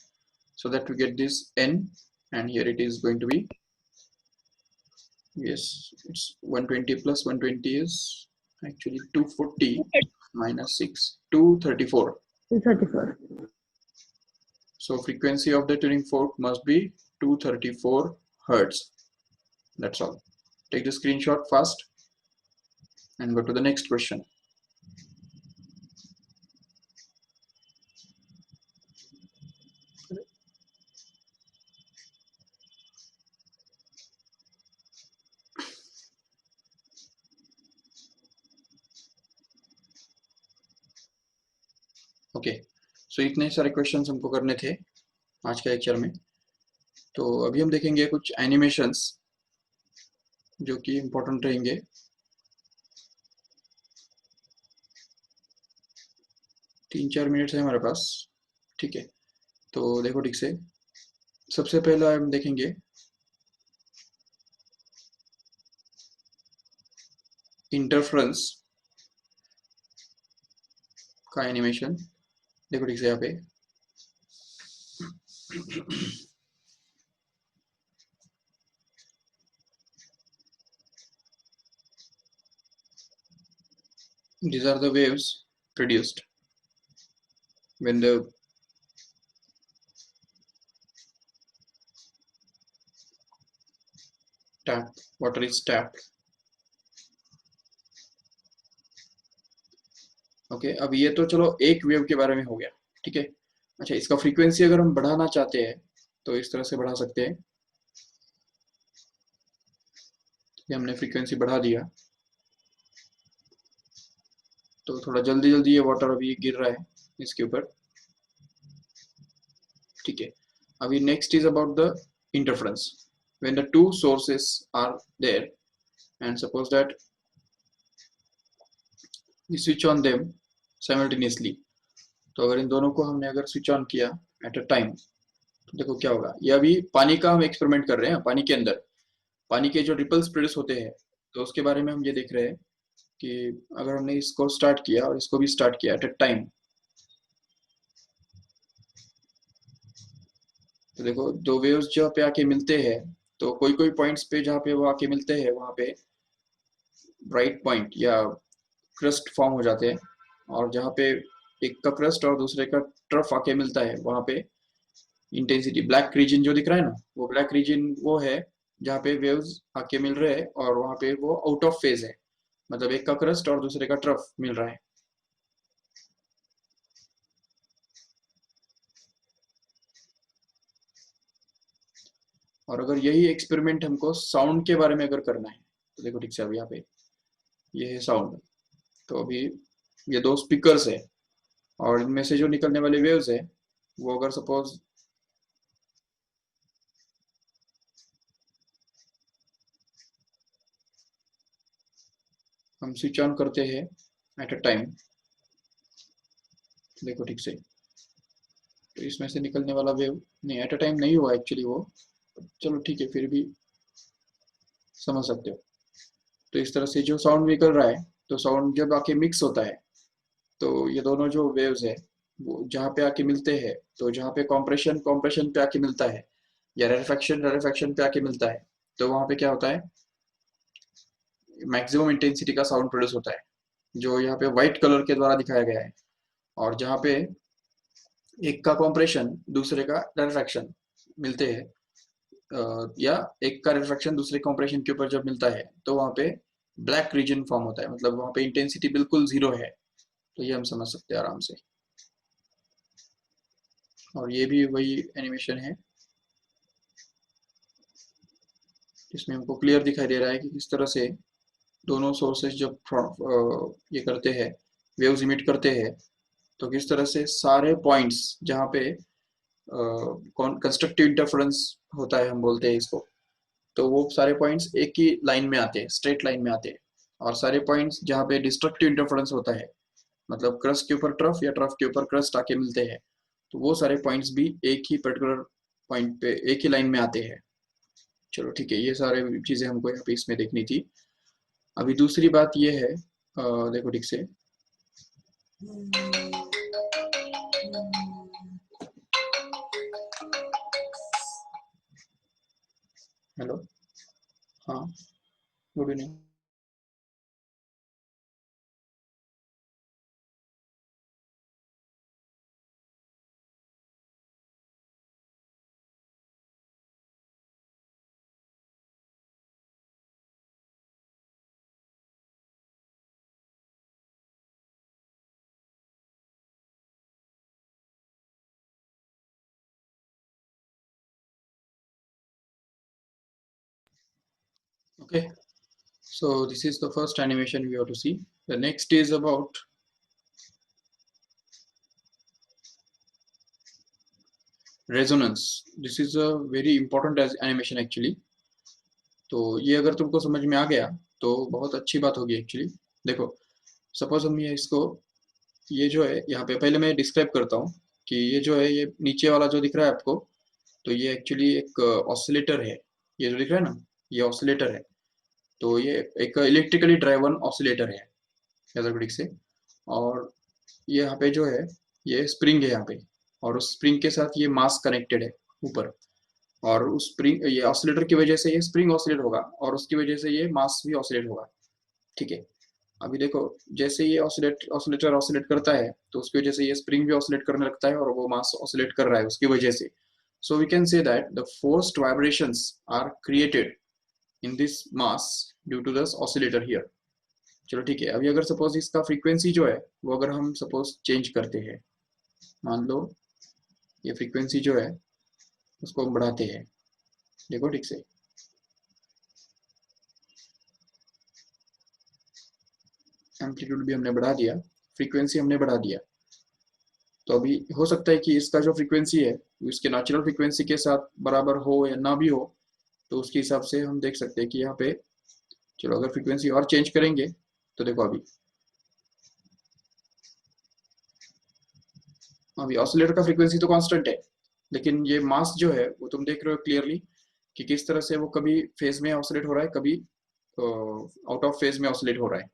so that we get this n, and here it is going to be, yes, it's 120 plus 120 is actually 240 minus 6 234. 234. So frequency of the tuning fork must be 234 hertz. That's all. Take the screenshot fast and go to the next question. Okay, so इतने सारे questions हमको करने थे आज के lecture में। तो अभी हम देखेंगे कुछ एनिमेशंस जो कि इम्पोर्टेंट रहेंगे। तीन चार मिनट है हमारे पास, ठीक है? तो देखो ठीक से, सबसे पहला हम देखेंगे इंटरफ्रेंस का एनिमेशन। देखो ठीक से यहाँ पे these are the waves produced when the tap, water is tap. Okay, अब ये तो चलो एक वेव के बारे में हो गया, ठीक है। अच्छा, इसका फ्रीक्वेंसी अगर हम बढ़ाना चाहते हैं तो इस तरह से बढ़ा सकते हैं। ये हमने फ्रीक्वेंसी बढ़ा दिया, तो थोड़ा जल्दी जल्दी ये वाटर अभी गिर रहा है इसके ऊपर, ठीक है। अभी next is about the interference. When the two sources are there and suppose that we switch on them simultaneously, तो अगर इन दोनों को हमने अगर स्विच ऑन किया एट अ टाइम, तो देखो क्या होगा। ये अभी पानी का हम एक्सपेरिमेंट कर रहे हैं, पानी के अंदर पानी के जो रिपल्स प्रोड्यूस होते हैं, तो उसके बारे में हम ये देख रहे हैं कि अगर हमने इसको स्टार्ट किया और इसको भी स्टार्ट किया एट अ टाइम, तो देखो दो वेव्स जहाँ पे आके मिलते हैं, तो कोई कोई पॉइंट्स पे जहाँ पे वो आके मिलते हैं वहाँ पे ब्राइट पॉइंट या क्रस्ट फॉर्म हो जाते हैं, और जहाँ पे एक का क्रस्ट और दूसरे का ट्रफ आके मिलता है वहाँ पे इंटेंसिटी, ब्लैक रीजन जो दिख रहा है ना, वो ब्लैक रीजन वो है जहाँ पे वेव्स आके मिल रहे हैं और वहाँ पे वो आउट ऑफ फेज है, मतलब एक का क्रस्ट और दूसरे का ट्रफ मिल रहा है। और अगर यही एक्सपेरिमेंट हमको साउंड के बारे में अगर करना है, तो देखो ठीक से अब यहाँ पे ये है साउंड। तो अभी ये दो स्पीकर्स है और इनमें से जो निकलने वाले वेव्स है, वो अगर सपोज हम स्विच ऑन करते हैं एट अ टाइम, देखो ठीक से, तो इसमें से निकलने वाला वेव नहीं, एट अ टाइम नहीं हुआ एक्चुअली वो, चलो ठीक है फिर भी समझ सकते हो। तो इस तरह से जो साउंड निकल रहा है, तो साउंड जब आके मिक्स होता है, तो ये दोनों जो वेव्स है वो जहाँ पे आके मिलते हैं, तो जहाँ पे कॉम्प्रेशन कॉम्प्रेशन पे आके मिलता है या रेरिफेक्शन रेरिफेक्शन पे आके मिलता है, तो वहाँ पे क्या होता है, मैक्सिमम इंटेंसिटी का साउंड प्रोड्यूस होता है, जो यहाँ पे व्हाइट कलर के द्वारा दिखाया गया है। और जहाँ पे एक का कॉम्प्रेशन दूसरे का रेरिफेक्शन मिलते हैं, या एक का रिफ्रैक्शन दूसरे कॉम्प्रेशन के ऊपर जब मिलता है, तो वहाँ पे ब्लैक रीजन फॉर्म होता है, मतलब वहाँ पे इंटेंसिटी बिल्कुल जीरो है। तो ये हम समझ सकते हैं आराम से। और ये भी वही एनिमेशन है जिसमें हमको क्लियर दिखाई दे रहा है कि किस तरह से दोनों सोर्सेज जब ये करते हैं, वेव्स इमिट करते हैं, तो किस तरह से सारे पॉइंट्स जहाँ पे कंस्ट्रक्टिव इंटरफेरेंस होता है हम बोलते हैं इसको, तो वो सारे पॉइंट्स एक ही लाइन में आते हैं, स्ट्रेट लाइन में आते हैं। और सारे पॉइंट्स जहाँ पे डिस्ट्रक्टिव इंटरफेरेंस होता है, मतलब क्रस्ट के ऊपर ट्रफ या ट्रफ के ऊपर क्रस्ट आके मिलते हैं, तो वो सारे पॉइंट्स भी एक ही पर्टिकुलर पॉइंट पे एक ही लाइन में आते हैं। चलो ठीक है, ये सारे चीजें हमको यहाँ पे इसमें देखनी थी। अभी दूसरी बात ये है, देखो ठीक से, हेलो, हाँ, good evening. Okay, so this is the first animation we have to see. The next is about resonance. This is a very important as animation actually. तो ये अगर तुमको समझ में आ गया तो बहुत अच्छी बात होगी एक्चुअली। देखो, सपोज हम ये इसको, ये जो है यहाँ पे पहले मैं डिस्क्राइब करता हूँ कि ये जो है, ये नीचे वाला जो दिख रहा है आपको, तो ये एक्चुअली एक ऑसिलेटर है। ये जो दिख रहा है ना, ये ऑसिलेटर है। तो ये एक इलेक्ट्रिकली ड्राइवन ऑसिलेटर है एथोमेटिक से। और ये यहाँ पे जो है, ये स्प्रिंग है यहाँ पे, और उस स्प्रिंग के साथ ये मास कनेक्टेड है ऊपर। और उस स्प्रिंग, ये ऑसिलेटर की वजह से ये स्प्रिंग ऑसिलेट होगा और उसकी वजह से ये मास भी ऑसिलेट होगा, ठीक है। अभी देखो, जैसे ये ऑसिलेटर ऑसिलेट करता है, तो उसकी वजह से ये स्प्रिंग भी ऑसिलेट करने लगता है और वो मास ऑसिलेट कर रहा है उसकी वजह से। So we can say that the forced vibrations are created in this mass due to this oscillator here. चलो ठीक है, अभी अगर सपोज इसका फ्रीक्वेंसी जो है वो अगर हम सपोज चेंज करते हैं, मान लो ये फ्रीक्वेंसी जो है उसको हम बढ़ाते हैं, देखो ठीक से, एम्पलीट्यूड भी हमने बढ़ा दिया, फ्रीक्वेंसी हमने बढ़ा दिया, तो अभी हो सकता है कि इसका जो फ्रीक्वेंसी है इसके नेचुरल फ्रीक्वेंसी के साथ बराबर हो या ना भी हो, तो उसके हिसाब से हम देख सकते हैं कि यहाँ पे, चलो अगर फ्रीक्वेंसी और चेंज करेंगे तो देखो अभी ऑसिलेटर का फ्रीक्वेंसी तो कांस्टेंट है, लेकिन ये मास जो है वो तुम देख रहे हो क्लियरली कि किस तरह से वो कभी फेज में ऑसिलेट हो रहा है, कभी आउट ऑफ फेज में ऑसिलेट हो रहा है।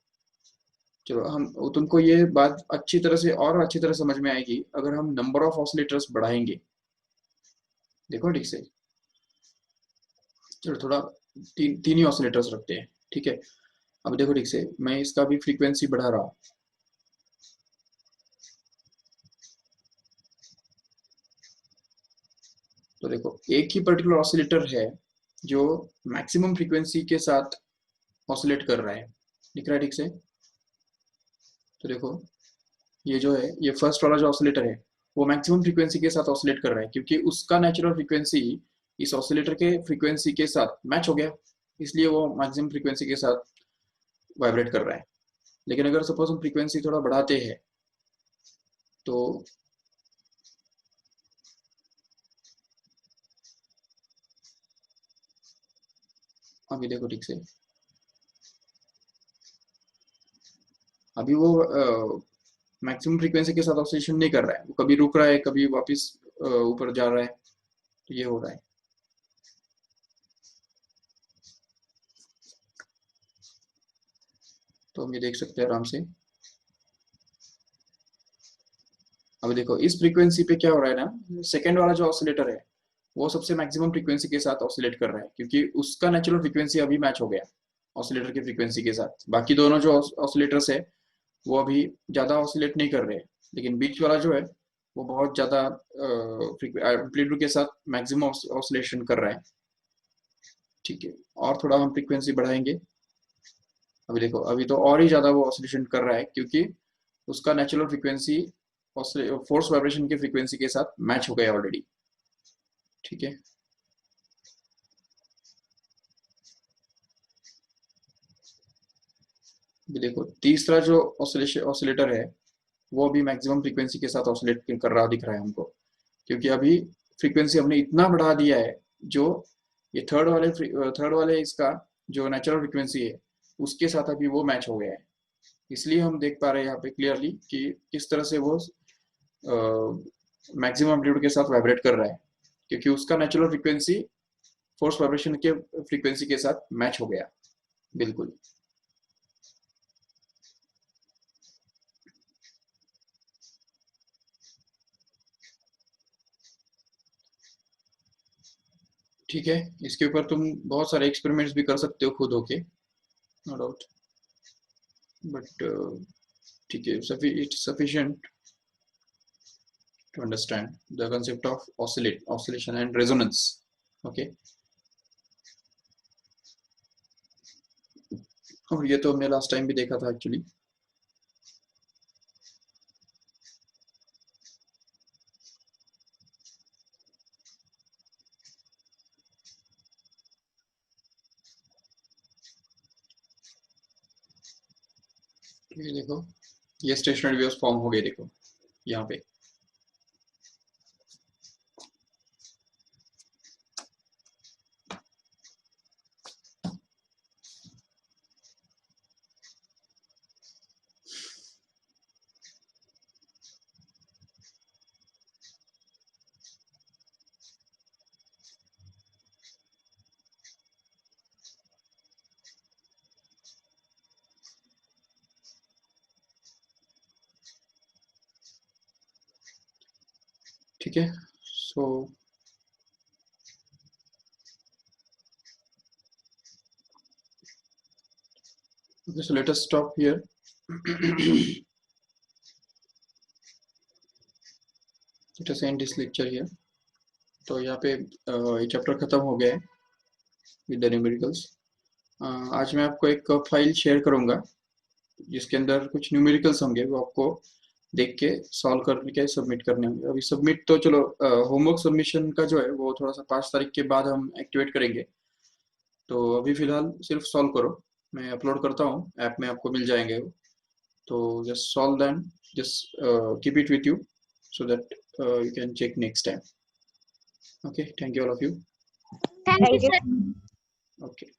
चलो हम तुमको ये बात अच्छी तरह से और अच्छी तरह समझ में आएगी अगर हम नंबर ऑफ ऑसिलेटर्स बढ़ाएंगे, देखो ठीक से। चलो थोड़ा तीन ही ऑसिलेटर्स रखते हैं, ठीक है। अब देखो ठीक से, मैं इसका भी फ्रीक्वेंसी बढ़ा रहा हूँ, तो देखो एक ही पर्टिकुलर ऑसिलेटर है जो मैक्सिमम फ्रीक्वेंसी के साथ ऑसिलेट कर रहा है, दिख रहा है ठीक से। तो देखो ये जो है, ये फर्स्ट वाला जो ऑसिलेटर है वो मैक्सिमम फ्रीक्वेंसी के साथ ऑसिलेट कर रहा है, क्योंकि उसका नेचुरल फ्रीक्वेंसी इस ऑसिलेटर के फ्रीक्वेंसी के साथ मैच हो गया, इसलिए वो मैक्सिमम फ्रीक्वेंसी के साथ वाइब्रेट कर रहा है। लेकिन अगर सपोज हम फ्रीक्वेंसी थोड़ा बढ़ाते हैं तो अभी देखो ठीक से, अभी वो मैक्सिमम फ्रीक्वेंसी के साथ ऑसिलेशन नहीं कर रहा है, वो कभी रुक रहा है, कभी वापस ऊपर जा रहा है, तो ये हो रहा है। तो हम ये देख सकते हैं आराम से। अब देखो इस फ्रीक्वेंसी पे क्या हो रहा है ना, सेकंड वाला जो ऑसिलेटर है वो सबसे मैक्सिमम फ्रीक्वेंसी के साथ ऑसिलेट कर रहा है, क्योंकि उसका नेचुरल फ्रीक्वेंसी अभी मैच हो गया ऑसिलेटर की फ्रीक्वेंसी के साथ। बाकी दोनों जो ऑसिलेटर्स है वो अभी ज्यादा ऑसिलेट नहीं कर रहे हैं, लेकिन बीच वाला जो है वो बहुत ज्यादा एम्पलीट्यूड के साथ मैक्सिमम ऑसिलेशन कर रहा है, ठीक है। और थोड़ा हम फ्रीक्वेंसी बढ़ाएंगे, अभी देखो अभी तो और ही ज्यादा वो ऑसिलेशन कर रहा है, क्योंकि उसका नेचुरल फ्रीक्वेंसी फोर्स वाइब्रेशन की फ्रीक्वेंसी के साथ मैच हो गया ऑलरेडी, ठीक है। अभी देखो तीसरा जो ऑसिलेटर है वो अभी मैक्सिमम फ्रीक्वेंसी के साथ ऑसिलेट कर रहा दिख रहा है हमको, क्योंकि अभी फ्रीक्वेंसी हमने इतना बढ़ा दिया है, जो ये थर्ड वाले इसका जो नेचुरल फ्रीक्वेंसी है उसके साथ अभी वो मैच हो गया है। इसलिए हम देख पा रहे हैं यहाँ पे क्लियरली कि किस तरह से वो मैक्सिमम एम्पलीट्यूड के साथ वाइब्रेट कर रहा है, क्योंकि उसका नेचुरल फ्रीक्वेंसी फोर्स वाइब्रेशन के फ्रीक्वेंसी के साथ मैच हो गया, बिल्कुल। ठीक है, इसके ऊपर तुम बहुत सारे एक्सपेरिमेंट्स भी कर सकते हो खुद होके, नो डाउट, बट ठीक है, it's sufficient to understand the concept of oscillation and resonance, okay। और ये तो हमने लास्ट टाइम भी देखा था एक्चुअली। ये देखो ये स्टेशनरी वेव्स फॉर्म हो गए, देखो यहाँ पे। ठीक है, so let us stop here। let us end this lecture here। तो यहाँ पे ये चैप्टर खत्म हो गया है विद द न्यूमेरिकल्स। आज मैं आपको एक फाइल शेयर करूंगा जिसके अंदर कुछ न्यूमेरिकल्स होंगे, वो आपको देख के सॉल्व करके सबमिट करने होंगे। अभी सबमिट तो चलो, होमवर्क सबमिशन का जो है वो थोड़ा सा 5 तारीख के बाद हम एक्टिवेट करेंगे। तो अभी फिलहाल सिर्फ सॉल्व करो, मैं अपलोड करता हूँ, ऐप में आपको मिल जाएंगे वो। तो just solve them, just keep it with you so that you can check next time. Okay, thank you all of you. Thank you, sir. Okay.